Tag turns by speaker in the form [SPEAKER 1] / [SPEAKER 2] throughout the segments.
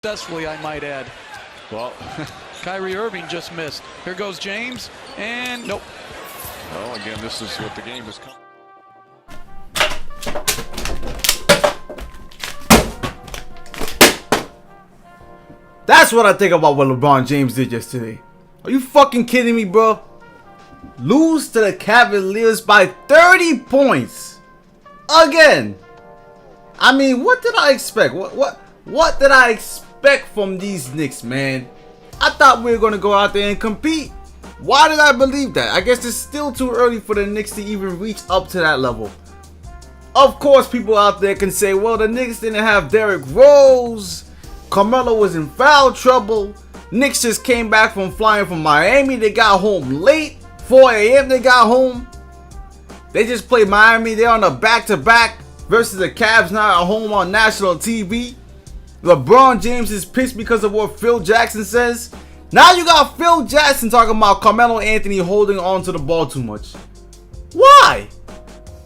[SPEAKER 1] Successfully, I might add.
[SPEAKER 2] Well,
[SPEAKER 1] Kyrie Irving just missed. Here goes James, and nope.
[SPEAKER 2] well, again, this is what the game has come.
[SPEAKER 3] That's what I think about what LeBron James did yesterday. Are you fucking kidding me, bro? Lose to the Cavaliers by 30 points. Again. I mean, what did I expect? What did I expect from these Knicks, man? I thought we were going to go out there and compete. Why did I believe that? I guess it's still too early for the Knicks to even reach up to that level. Of course, people out there can say, well, the Knicks didn't have Derrick Rose. Carmelo was in foul trouble. Knicks just came back from flying from Miami. They got home late. 4 a.m. they got home. They just played Miami. They're on a back-to-back versus the Cavs now at home on national TV. LeBron James is pissed because of what Phil Jackson says. Now you got Phil Jackson talking about Carmelo Anthony holding on to the ball too much. Why?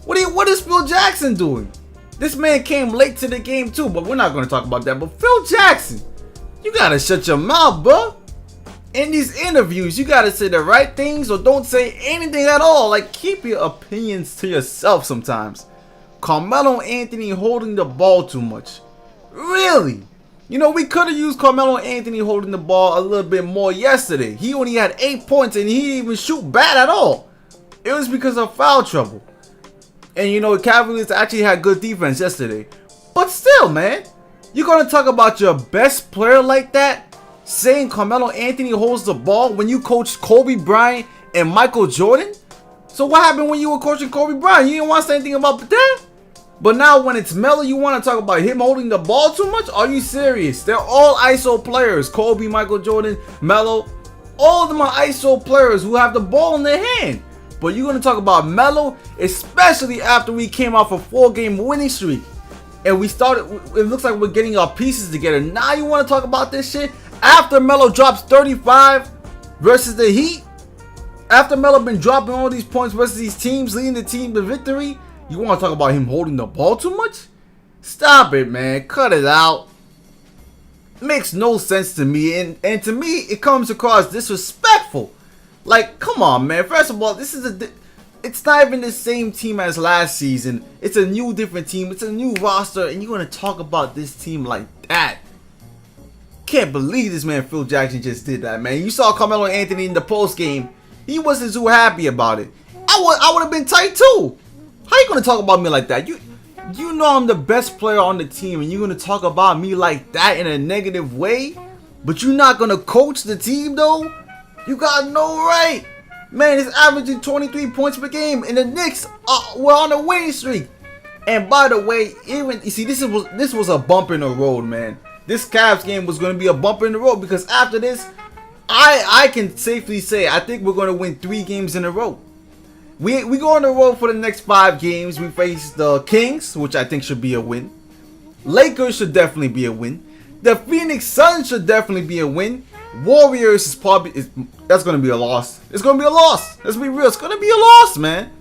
[SPEAKER 3] What is Phil Jackson doing? This man came late to the game too, but we're not going to talk about that. But Phil Jackson, you got to shut your mouth, bro. In these interviews, you got to say the right things or don't say anything at all. Like, keep your opinions to yourself sometimes. Carmelo Anthony holding the ball too much. Really? You know, we could have used Carmelo Anthony holding the ball a little bit more yesterday. He only had 8 points and he didn't even shoot bad at all. It was because of foul trouble. And you know, the Cavaliers actually had good defense yesterday. But still, man, you're going to talk about your best player like that? Saying Carmelo Anthony holds the ball when you coached Kobe Bryant and Michael Jordan? So what happened when you were coaching Kobe Bryant? You didn't want to say anything about that? But now when it's Melo, you want to talk about him holding the ball too much? Are you serious? They're all ISO players. Kobe, Michael Jordan, Melo. All of them are ISO players who have the ball in their hand. But you're going to talk about Melo, especially after we came off a 4-game winning streak. And we started, it looks like we're getting our pieces together. Now you want to talk about this shit? After Melo drops 35 versus the Heat? After Melo been dropping all these points versus these teams, leading the team to victory? You want to talk about him holding the ball too much? Stop it, man. Cut it out. Makes no sense to me. And to me, it comes across disrespectful. Like, come on, man. First of all, it's not even the same team as last season. It's a new, different team. It's a new roster. And you're going to talk about this team like that. Can't believe this man Phil Jackson just did that, man. You saw Carmelo Anthony in the post game. He wasn't too happy about it. I would have been tight too. How you gonna talk about me like that? You know I'm the best player on the team, and you're gonna talk about me like that in a negative way? But you're not gonna coach the team though? You got no right. Man, it's averaging 23 points per game, and the Knicks were on a winning streak. And by the way, even you see, this was a bump in the road, man. This Cavs game was gonna be a bump in the road because after this, I can safely say I think we're gonna win 3 games in a row. We go on the road for the next 5 games. We face the Kings, which I think should be a win. Lakers should definitely be a win. The Phoenix Suns should definitely be a win. Warriors that's gonna be a loss. It's gonna be a loss. Let's be real. It's gonna be a loss, man.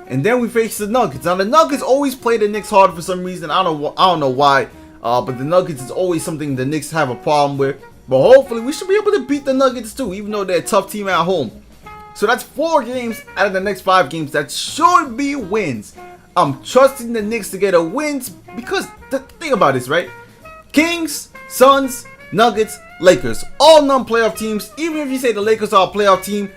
[SPEAKER 3] And then we face the Nuggets. Now the Nuggets always play the Knicks hard for some reason. I don't know why. But the Nuggets is always something the Knicks have a problem with. But hopefully we should be able to beat the Nuggets too, even though they're a tough team at home. So that's 4 games out of the next 5 games that should be wins. I'm trusting the Knicks to get a wins because think about this, right? Kings, Suns, Nuggets, Lakers, all non-playoff teams. Even if you say the Lakers are a playoff team,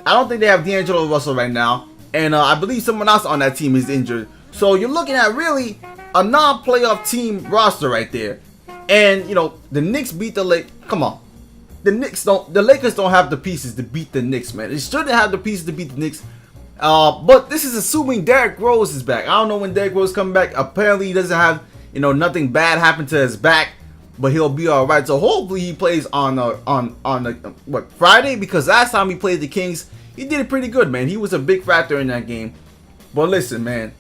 [SPEAKER 3] I don't think they have D'Angelo Russell right now. And I believe someone else on that team is injured. So you're looking at really a non-playoff team roster right there. And, you know, the Knicks beat the Lakers. Come on. The Lakers don't have the pieces to beat the Knicks, man. They shouldn't have the pieces to beat the Knicks. But this is assuming Derrick Rose is back. I don't know when Derrick Rose coming back. Apparently he doesn't have, you know, nothing bad happen to his back, but he'll be all right. So hopefully he plays on Friday, because last time he played the Kings, he did it pretty good, man. He was a big factor in that game. But listen, man,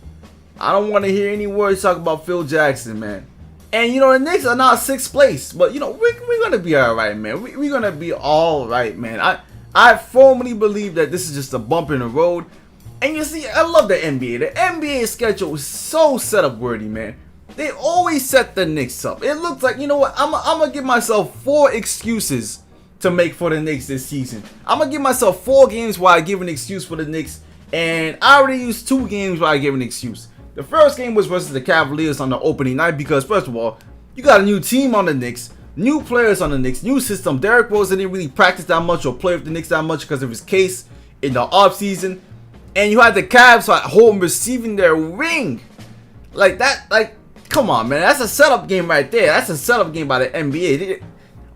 [SPEAKER 3] I don't want to hear any words talk about Phil Jackson, man. And, you know, the Knicks are now 6th place. But, you know, we're going to be all right, man. We're going to be all right, man. I firmly believe that this is just a bump in the road. And you see, I love the NBA. The NBA schedule is so setup worthy, man. They always set the Knicks up. It looks like, you know what, I'm gonna give myself 4 excuses to make for the Knicks this season. I'm gonna give myself 4 games where I give an excuse for the Knicks, and I already used 2 games where I give an excuse. The first game was versus the Cavaliers on the opening night because, first of all, you got a new team on the Knicks, new players on the Knicks, new system. Derrick Rose didn't really practice that much or play with the Knicks that much because of his case in the offseason. And you had the Cavs at home receiving their ring. Like that, like, come on, man. That's a setup game right there. That's a setup game by the NBA.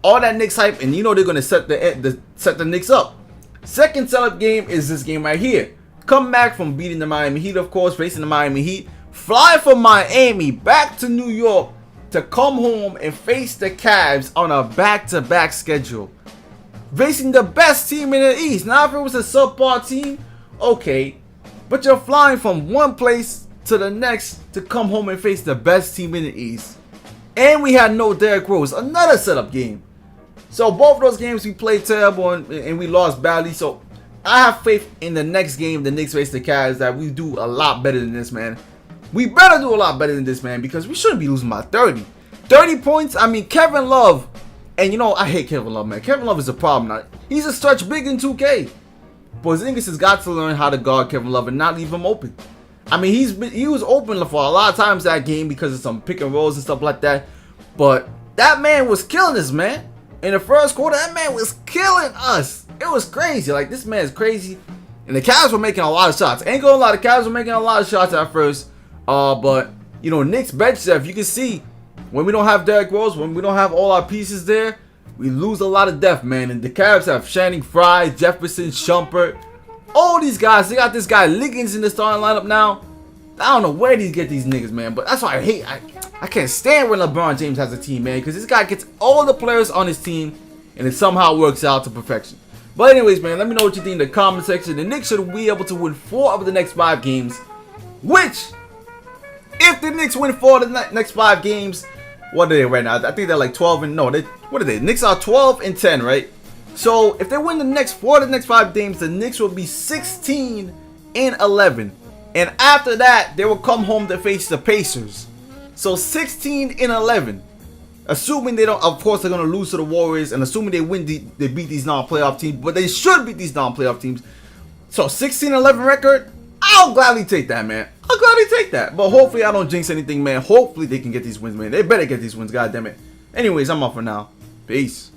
[SPEAKER 3] All that Knicks hype, and you know they're going to set the Knicks up. Second setup game is this game right here. Come back from beating the Miami Heat, of course, facing the Miami Heat. Fly from Miami back to New York to come home and face the Cavs on a back-to-back schedule. Facing the best team in the East. Now, if it was a subpar team, okay. But you're flying from one place to the next to come home and face the best team in the East. And we had no Derrick Rose. Another setup game. So both of those games we played terrible and we lost badly. So I have faith in the next game, the Knicks face the Cavs, that we do a lot better than this, man. We better do a lot better than this, man, because we shouldn't be losing by 30. 30 points? I mean, Kevin Love, and you know, I hate Kevin Love, man. Kevin Love is a problem now. He's a stretch big in 2K. Porzingis has got to learn how to guard Kevin Love and not leave him open. I mean, he was open for a lot of times that game because of some pick and rolls and stuff like that. But that man was killing us, man. In the first quarter, that man was killing us. It was crazy. Like, this man is crazy. And the Cavs were making a lot of shots. Ain't gonna lie, the Cavs were making a lot of shots at first. But, you know, Knicks bench depth, you can see when we don't have Derrick Rose, when we don't have all our pieces there, we lose a lot of depth, man. And the Cavs have Channing Frye, Jefferson, Shumpert, all these guys. They got this guy Liggins in the starting lineup now. I don't know where these get these niggas, man. But that's why I hate. I can't stand when LeBron James has a team, man. Because this guy gets all the players on his team, and it somehow works out to perfection. But anyways, man, let me know what you think in the comment section. The Knicks should be able to win 4 of the next 5 games. Which, if the Knicks win 4 of the next 5 games, what are they right now? I think they're like 12 and no. What are they? Knicks are 12 and 10, right? So if they win the next 4 of the next 5 games, the Knicks will be 16 and 11. And after that, they will come home to face the Pacers. So 16 and 11. Assuming they don't, of course, they're going to lose to the Warriors. And assuming they win, they beat these non-playoff teams. But they should beat these non-playoff teams. So 16-11 record, I'll gladly take that, man. I'll gladly take that. But hopefully I don't jinx anything, man. Hopefully they can get these wins, man. They better get these wins, goddammit. Anyways, I'm off for now. Peace.